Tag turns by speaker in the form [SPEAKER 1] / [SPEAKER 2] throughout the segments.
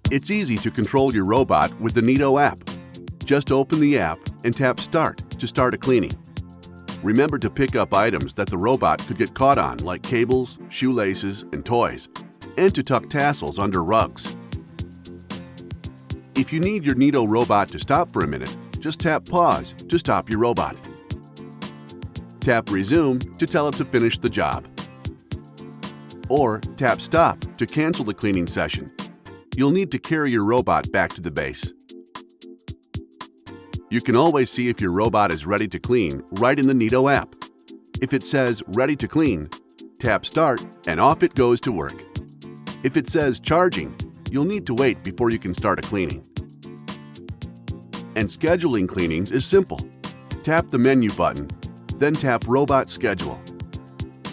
[SPEAKER 1] It's easy to control your robot with the Neato app. Just open the app and tap Start to start a cleaning. Remember to pick up items that the robot could get caught on, like cables, shoelaces, and toys, and to tuck tassels under rugs. If you need your Neato robot to stop for a minute, just tap Pause to stop your robot. Tap Resume to tell it to finish the job. Or tap Stop to cancel the cleaning session. You'll need to carry your robot back to the base. You can always see if your robot is ready to clean right in the Neato app. If it says Ready to Clean, tap Start and off it goes to work. If it says Charging, you'll need to wait before you can start a cleaning. And scheduling cleanings is simple. Tap the menu button, then tap Robot Schedule.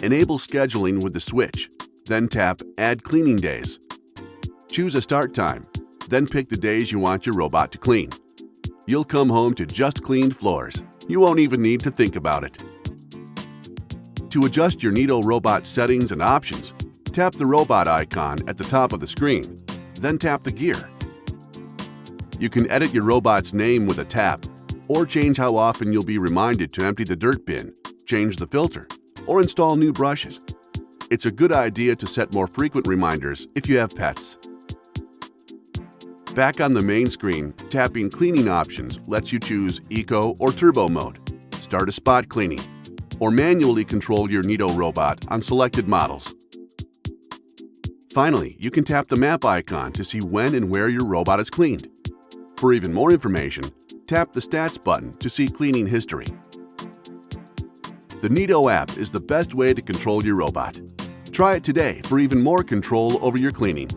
[SPEAKER 1] Enable scheduling with the switch, then tap Add Cleaning Days. Choose a start time, then pick the days you want your robot to clean. You'll come home to just cleaned floors. You won't even need to think about it. To adjust your Neato robot settings and options, tap the robot icon at the top of the screen, then tap the gear. You can edit your robot's name with a tap, or change how often you'll be reminded to empty the dirt bin, change the filter, or install new brushes. It's a good idea to set more frequent reminders if you have pets. Back on the main screen, tapping Cleaning Options lets you choose Eco or Turbo mode, start a spot cleaning, or manually control your Neato robot on selected models. Finally, you can tap the map icon to see when and where your robot is cleaned. For even more information, tap the Stats button to see cleaning history. The Neato app is the best way to control your robot. Try it today for even more control over your cleaning.